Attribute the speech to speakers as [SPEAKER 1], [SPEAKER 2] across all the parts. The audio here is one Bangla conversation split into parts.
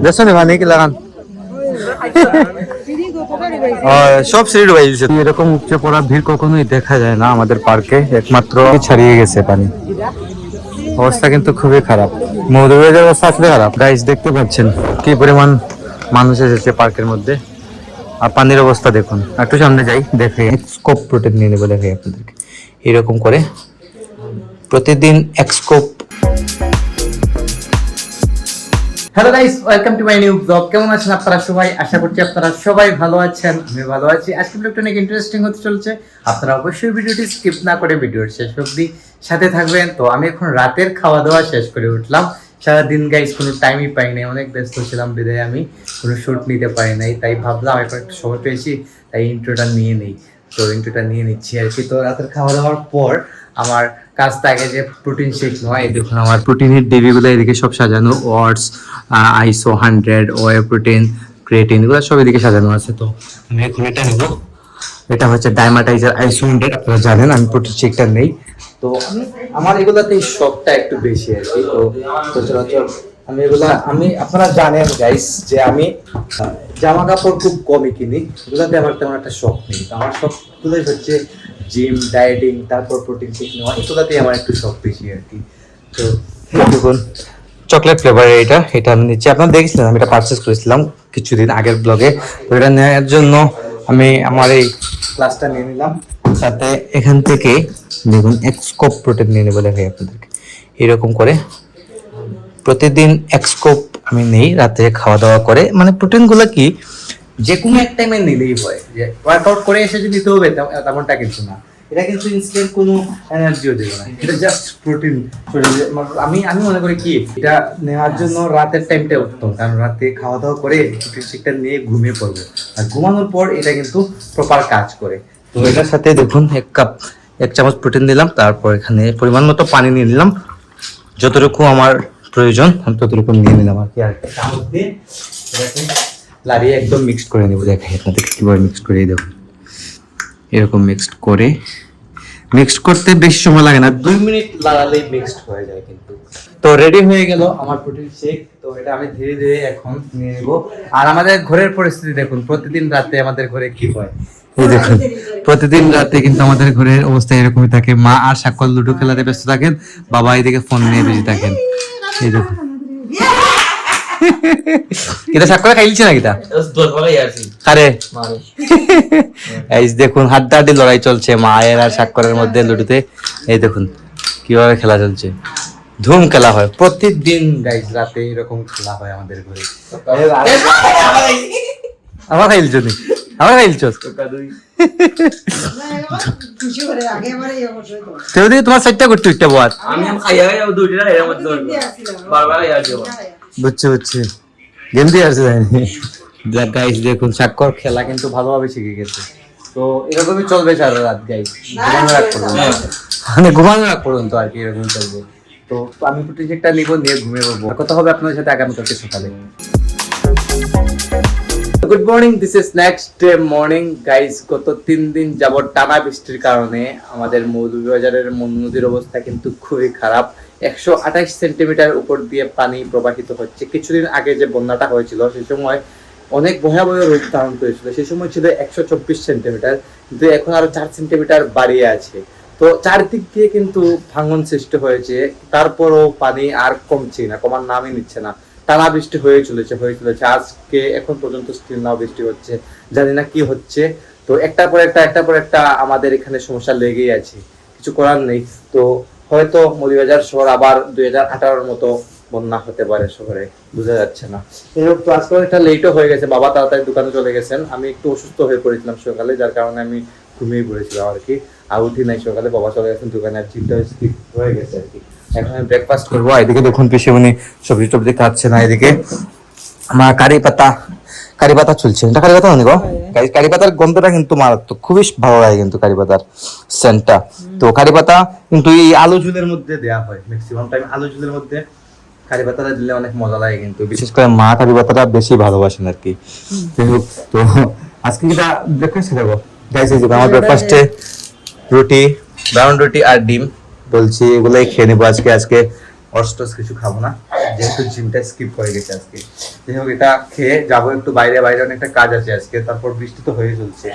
[SPEAKER 1] দেখছো নি ভাই কি লাগান সব সিঁড়ি ডুবাই দিয়েছে। এরকম উপচে পড়া ভিড় কখনোই দেখা যায় না আমাদের পার্কে, একমাত্র ছাড়িয়ে গেছে পানি। অবস্থা কিন্তু খুবই খারাপ, মৌলভীবাজার অবস্থা আসলে খারাপ। গাইস দেখতে পাচ্ছেন কি পরিমাণ মানুষ এসেছে পার্কের মধ্যে, আর পানির অবস্থা দেখুন। একটু সামনে যাই, দেখে স্কোপ প্রোটেক্ট নিয়ে নেবো, দেখে আপনাদেরকে এরকম করে প্রতিদিন এক scope. Hello guys, welcome to my new blog. কেমন আছেন আপনারা সবাই? আশা করছি আপনারা সবাই ভালো আছেন, আমি ভালো আছি। আজকে ব্লগটা অনেক ইন্টারেস্টিং হতে চলছে। আপনারা অবশ্যই ভিডিওটি স্কিপ না করে ভিডিওর শেষ অবধি সাথে থাকবেন। তো আমি এখন রাতের খাওয়া দাওয়া শেষ করে উঠলাম। সারাদিন গাইস কোনো টাইমই পাই নাই, অনেক ব্যস্ত ছিলাম বিদায় আমি কোনো শুট নিতে পারি নাই। তাই ভাবলাম এখন একটু সময় পেয়েছি, তাই ইন্ট্রোটা নিয়ে নেই। তো ইন্ট্রোটা নিয়ে নিচ্ছি আর কি। তো রাতের খাওয়া দাওয়ার পর আমার কাজ থাকে যে প্রোটিন শেক নেওয়া। এই দেখুন আমার প্রোটিনের ডেবিগুলো এদিকে সব সাজানো, ওয়াটস, আইসো 100, ওয়ে প্রোটিন, ক্রিয়েটিন, এগুলো সব এদিকে সাজানো আছে। তো আমি এখন এটা নেব, এটা হচ্ছে ডাইমাটাইজার আইসো 100। আপনারা জানেন আমি প্রোটিন শেকটা নেই। তো আমার এগুলাতে শখটা একটু বেশি আর কি। তো সচরাচর আমি এগুলা আপনারা জানেন গাইস যে আমি জামা কাপড় খুব কমই কিনি, এগুলাতে আমার তেমন একটা শখ নেই। তো আমার শখ গুলোই হচ্ছে জিম, ডায়েটিং, তারপর প্রোটিন শেক নেওয়া, এগুলাতেই আমার একটু শখ বেশি আর কি। তো দেখুন চকলেট ফ্লেভার এটা আমি নিচ্ছি। আপনারা দেখেছিলেন আমি এটা পারচেস করেছিলাম কিছুদিন আগের ব্লগে। তো এটা নেওয়ার জন্য আমি আমার এই ক্লাসটা নিয়ে নিলাম। সাথে এখান থেকে দেখুন এক স্কোপ প্রোটিন নিয়ে নেবো, দেখাই আপনাদেরকে এরকম করে প্রতিদিন এক স্কোপ আমি নেই রাতে খাওয়া দাওয়া করে। মানে প্রোটিন গুলো কি যে কোনো এক টাইমে নিলেই হয়, যে ওয়ার্কআউট করে এসে যে নিতে হবে তেমনটা কিন্তু না। এটা কিন্তু ইনস্ট্যান্ট কোনো এনার্জিও দেবে না, এটা জাস্ট প্রোটিন শরীরে। আমি মনে করি কি এটা নেওয়ার জন্য রাতের টাইমটা উত্তম, কারণ রাতে খাওয়া দাওয়া করে প্রোটিন শেকটা নিয়ে ঘুমিয়ে পড়বো, আর ঘুমানোর পর এটা কিন্তু প্রপার কাজ করে। তো এটার সাথে দেখুন এক চামচ প্রোটিন দিলাম, তারপর এখানে পরিমাণ মতো পানি নিয়ে নিলাম, যতটুকু আমার প্রয়োজন আমি ততটুকু নিয়ে নিলাম আর কি। আর একটা চামচ দিয়ে এটাকে লাড়িয়ে একদম মিক্সড করে নেবো, দেখাই আপনাদের কিভাবে মিক্সড করে। দেখুন এরকম মিক্সড করতে বেশি সময় লাগে না, 2 মিনিট লাগালেই মিক্সড হয়ে যায় কিন্তু। তো রেডি হয়ে গেল আমার প্রোটিন শেক। তো এটা আমি ধীরে ধীরে এখন নিয়ে নেবো। আর আমাদের ঘরের পরিস্থিতি দেখুন, প্রতিদিন রাতে আমাদের ঘরে কি হয় এই দেখুন। প্রতিদিন রাতে কিন্তু আমাদের ঘরের অবস্থা এরকমই থাকে। মা আর সাক্ষর লুডো খেলাতে ব্যস্ত থাকেন, বাবা এদিকে ফোন নিয়ে বেশি থাকেন। এই দেখুন এটা সাক্ষর খাইলছে না কিটা আরে এই দেখুন হাড্ডাহাড্ডি লড়াই চলছে মায়ের আর সাক্ষরের মধ্যে লুডোতে। এই দেখুন কিভাবে খেলা চলছে, ধুম খেলা হয় প্রতিদিন গাইস রাতে, এরকম খেলা হয় আমাদের ঘরে। আমার খাইলছো নি, আমার খাইলছো তোমার সাইডটা করতে একটা বাদ বুঝছি গেম দিয়ে আসছে গাইস। দেখুন সাক্ষর খেলা কিন্তু ভালোভাবে শিখে গেছে। তো এরকমই চলবে সারা রাত গাইস, ঘুমানোর আগ পর্যন্ত, মানে ঘুমানোর আগ পর্যন্ত আর কি এরকম চলবে। তো আমি প্রোটিন শেকটা নিবো, নিয়ে ঘুমিয়ে পড়বো। কথা হবে আপনাদের সাথে আগামীকালকে সকালে। Good morning, this is next day morning guys. গত 3 দিন যাবত টানা বৃষ্টির কারণে আমাদের মৌলভীবাজারের নদীর অবস্থা কিন্তু খুবই খারাপ। 128 সেন্টিমিটার উপর দিয়ে পানি প্রবাহিত হচ্ছে। কিছুদিন আগে যে বন্যাটা হয়েছিল সেই সময় অনেক ভয়াবহ রূপ ধারণ করেছিল, সেই সময় ছিল 124 সেন্টিমিটার, কিন্তু এখন আরো 4 সেন্টিমিটার বাড়িয়ে আছে। তো চারদিক দিয়ে কিন্তু ভাঙন সৃষ্টি হয়েছে, তারপরও পানি আর কমছে না, কমার নামই নিচ্ছে না। টানা বৃষ্টি হয়ে চলেছে আজকে এখন পর্যন্ত স্টিল নাও বৃষ্টি হচ্ছে, জানি না কি হচ্ছে। তো একটার পর একটা আমাদের এখানে সমস্যা লেগেই আছে, কিছু করার নেই। তো হয়তো মৌলভীবাজার শহর আবার 2018-র মতো বন্যা হতে পারে শহরে, বোঝা যাচ্ছে না। তো আজকে একটা লেটও হয়ে গেছে, বাবা তাড়াতাড়ি দোকানে চলে গেছেন। আমি একটু অসুস্থ হয়ে পড়েছিলাম সকালে, যার কারণে আমি ঘুমিয়ে পড়েছিলাম আর কি, আর উঠি নাই সকালে। বাবা চলে গেছেন দোকানে, আর চিন্তা স্কিপ হয়ে গেছে আর কি। এখন আমি ব্রেকফাস্ট করবো। এদিকে দেখুন পিসিমণি সবজি টবজি খাচ্ছে না, এদিকে আমার কারি পাতা চলছে। এটা কারি পাতা গো, কারি পাতার গন্ধটা কিন্তু মারাত্মক, খুবই ভালো লাগে কিন্তু কারি পাতার সেন্টটা। তো কারি পাতা কিন্তু এই আলু ঝুলের মধ্যে দেয়া হয়, ম্যাক্সিমাম টাইম আলু ঝুলের মধ্যে কারি পাতাটা দিলে অনেক মজা লাগে কিন্তু, বিশেষ করে মা কারি পাতাটা বেশি ভালোবাসেন আর কি। তো আজকে যেটা ব্রেকফাস্ট খাবো গাইস, এই যে আমার ব্রেকফাস্টে ব্রাউন রুটি আর ডিম বলছি, এগুলাই খেয়ে নেবো আজকে হটস কিছু খাবো না, যেহেতু জিমটা স্কিপ করে গেছে আজকে। যাই হোক, এটা খেয়ে যাবো একটু বাইরে, অনেকটা কাজ আছে আজকে, তারপর বৃষ্টি তো হয়ে চলছে।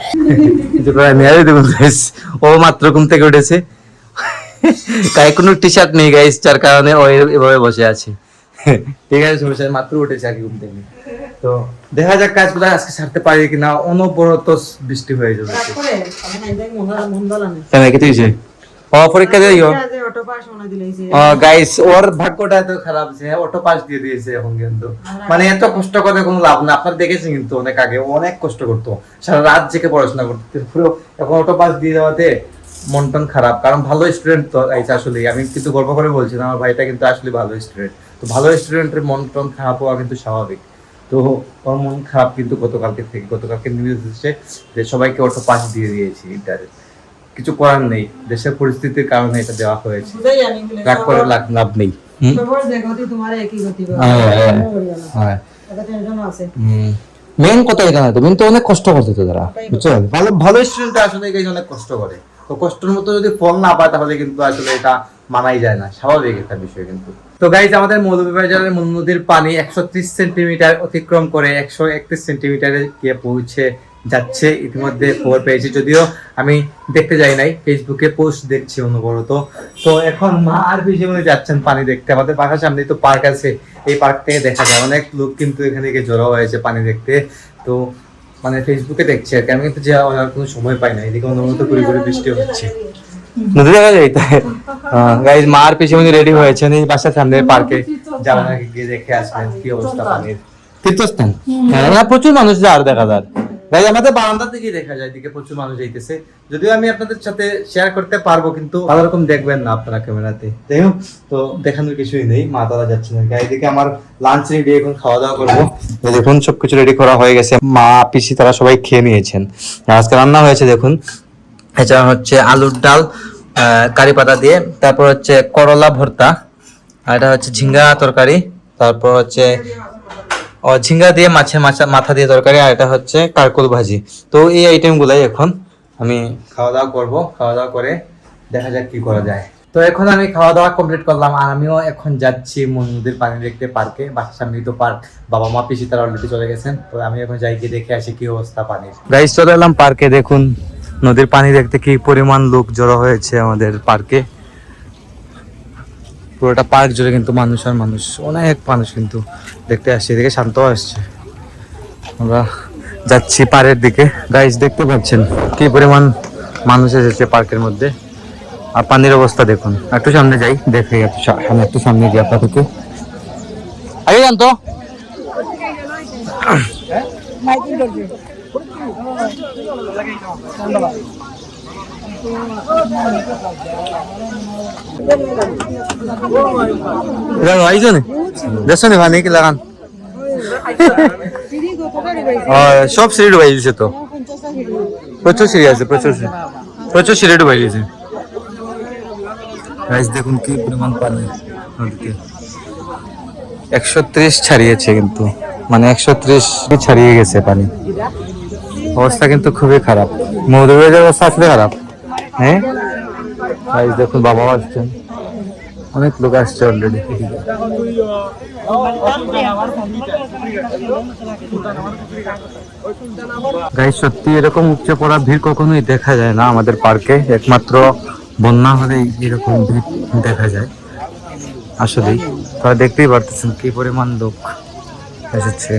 [SPEAKER 1] ও মাত্র ঘুম থেকে উঠেছে, গায়ে কোনো টি শার্ট নেই গাইস, যার কারণে ও এভাবে বসে আছে। ঠিক আছে, সমস্যা নেই, মাত্র উঠেছে আর কি ঘুম থেকে। তো দেখা যাক কাজগুলো আজকে সারতে পারি কিনা, অনবরত বৃষ্টি হয়ে যাবে। পরীক্ষা দিও গাইস, ওর ভাগ্যটা এত খারাপ যে অটো পাস দিয়ে দিয়েছে এখন। কিন্তু মানে এত কষ্ট করে কোনো লাভ না, আপনারা দেখেছেন কিন্তু অনেক আগে অনেক কষ্ট করতো, সারা রাত জেগে পড়াশোনা করতো, এখন অটো পাস দিয়ে দেওয়াতে মন টন খারাপ। কারণ ভালো স্টুডেন্ট তো আসলে, আমি কিন্তু গর্ব করে বলছি না, আমার ভাইটা কিন্তু আসলে ভালো স্টুডেন্ট। তো ভালো স্টুডেন্টের মন টন খারাপ হওয়া কিন্তু স্বাভাবিক। তো ওর মন খারাপ কিন্তু গতকালকে নিউজ এসেছে যে সবাইকে অটো পাস দিয়ে দিয়েছি ইন্টারে। কিছু করার নেই, দেশের পরিস্থিতির কারণে এটা দেওয়া হয়েছে, রাগ করে লাভ নেই। মেন কথা এটা না, তো মেন তো অনেক কষ্ট করতে তো তারা, বুঝছো? ভালো স্টুডেন্ট আসলে অনেক কষ্ট করে, তো কষ্টের মতো যদি ফল না পায় তাহলে কিন্তু আসলে এটা মানাই যায় না, স্বাভাবিক একটা বিষয় কিন্তু। তো গাইজ, আমাদের মৌলভীবাজারের নদীর পানি 130 সেন্টিমিটার অতিক্রম করে 131 সেন্টিমিটারে গিয়ে পৌঁছে যাচ্ছে। ইতিমধ্যে খবর পেয়েছি, যদিও আমি দেখতে যাই নাই, ফেসবুকে পোস্ট দেখছি অনবরত। তো এখন মা আর বিজয় যাচ্ছেন পানি দেখতে। আমাদের বাসার সামনেই তো পার্ক আছে, এই পার্ক থেকে দেখা যায় অনেক লোক কিন্তু এখানে গিয়ে জড়ো হয়েছে পানি দেখতে। তো মানে ফেসবুকে দেখছি আর কি, আমি কিন্তু যাওয়ার কোনো সময় পাই না, এদিকে অনবরত ঘুরে ঘুরে বৃষ্টি হচ্ছে। নদী দেখা যায় গাইজ, মা আর পিছিয়ে রেডি হয়েছেন, এই বাসার সামনে পার্কে যাবেন নাকি, গিয়ে দেখে আসবেন কি অবস্থা পানির। তীর্থস্থান, হ্যাঁ, প্রচুর মানুষ যায় আর দেখা যায়। গাইজ, আমাদের বারান্দা থেকে দেখা যায়, দিকে প্রচুর মানুষ যাইতেছে, যদিও আমি আপনাদের সাথে শেয়ার করতে পারবো, কিন্তু ভালো রকম দেখবেন না আপনারা ক্যামেরাতে। যাই হোক, তো দেখানোর কিছুই নেই, মা তারা যাচ্ছেন। এদিকে আমার লাঞ্চ রেডি, এখন খাওয়া দাওয়া করবো। দেখুন সবকিছু রেডি করা হয়ে গেছে, মা পিসি তারা সবাই খেয়ে নিয়েছেন। আজকে রান্না হয়েছে দেখুন, এটা হচ্ছে আলুর ডাল কারি পাতা দিয়ে, তারপর হচ্ছে করলা ভর্তা, আর এটা হচ্ছে ঝিঙ্গা তরকারি, তারপর হচ্ছে ঝিঙ্গা দিয়ে মাছের মাথা দিয়ে তরকারি, আর এটা হচ্ছে কারকুল ভাজি। তো এই আইটেম গুলাই এখন আমি খাওয়া দাওয়া করবো, খাওয়া দাওয়া করে দেখা যাক কি করা যায়। তো এখন আমি খাওয়া দাওয়া কমপ্লিট করলাম, আর আমিও এখন যাচ্ছি নদীর পানি দেখতে পার্কে। বাসার সামনেই তো পার্ক, বাবা মা পিসি তারা অলরেডি চলে গেছেন, তো আমি এখন যাই গিয়ে দেখে আসি কি অবস্থা পানির। গাইস, চলে এলাম পার্কে, দেখুন নদীর পানি দেখতে কি পরিমাণ লোক জড়ো হয়েছে আমাদের পার্কে। পুরোটা পার্ক জুড়ে কিন্তু মানুষ আর মানুষ, অনেক মানুষ কিন্তু দেখতে আসছে, এদিকে শান্ত আসছে। আমরা যাচ্ছি পাড়ের দিকে, গাইস দেখতে পাচ্ছেন কি পরিমাণ মানুষ এসেছে পার্কের মধ্যে। আর পানির অবস্থা দেখুন, একটু সামনে যাই, দেখে একটু সামনে গিয়ে আপনাদেরকে আগে জানতো। লাগান সব সিঁড়ি ডুবাই দিয়েছে, তো প্রচুর সিঁড়ি আছে, প্রচুর সিঁড়ি ডুবাই দিয়েছে। দেখুন কি পরিমাণ পানি নদীতে, 130 ছাড়িয়েছে কিন্তু, মানে 130 ছাড়িয়ে গেছে পানি। অবস্থা কিন্তু খুবই খারাপ, মৌলভীবাজারের অবস্থা আসলে খারাপ। হ্যাঁ দেখুন, বাবাও আসছেন, অনেক লোক আসছে অলরেডি। গাইস, সত্যি এরকম উপচে পড়া ভিড় কখনোই দেখা যায় না আমাদের পার্কে, একমাত্র বন্যা হলেই এরকম ভিড় দেখা যায়। আসলেই তারা দেখতেই পারতেছেন কি পরিমাণ লোক এসেছে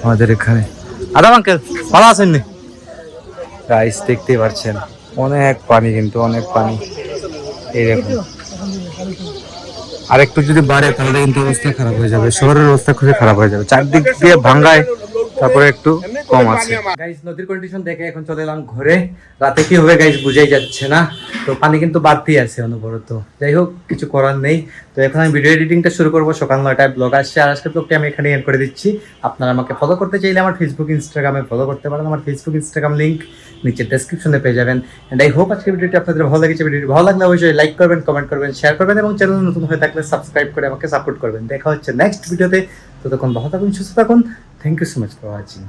[SPEAKER 1] আমাদের এখানে। আদাম আঙ্কেল ভালো আছেন? গাইস দেখতেই পাচ্ছেন অনেক পানি, কিন্তু অনেক পানি। এইরকম আর একটু যদি বাড়ে তাহলে কিন্তু অবস্থা খারাপ হয়ে যাবে, শহরের অবস্থা খুবই খারাপ হয়ে যাবে, চারদিক দিয়ে ভাঙ্গায়, তারপরে একটু কম আছে। গাইস, নদীর কন্ডিশন দেখে এখন চলে এলাম ঘরে। রাতে কি হবে গাইস বুঝাই যাচ্ছে না, তো পানি কিন্তু বাড়তেই আছে অনবরত। যাই হোক, কিছু করার নেই। তো এখন আমি ভিডিও এডিটিংটা শুরু করবো, সকাল 9টায় ব্লগ আসছে, আর আজকের ব্লগটি আমি এখানে এন্ড করে দিচ্ছি। আপনারা আমাকে ফলো করতে চাইলে আমার ফেসবুক ইনস্টাগ্রামে ফলো করতে পারেন, আমার ফেসবুক ইনস্টাগ্রাম লিঙ্ক নিচে ডেসক্রিপশনে পেয়ে যাবেন। এন্ড আই হোপ আজকের ভিডিওটি আপনাদের ভালো লেগেছে। ভিডিওটি ভালো লাগলে অবশ্যই লাইক করবেন, কমেন্ট করবেন, শেয়ার করবেন, এবং চ্যানেল নতুন হয়ে থাকলে সাবস্ক্রাইব করে আমাকে সাপোর্ট করবেন। দেখা হচ্ছে নেক্সট ভিডিওতে, ততক্ষণ ভালো থাকুন, সুস্থ থাকুন। Thank you so much for watching.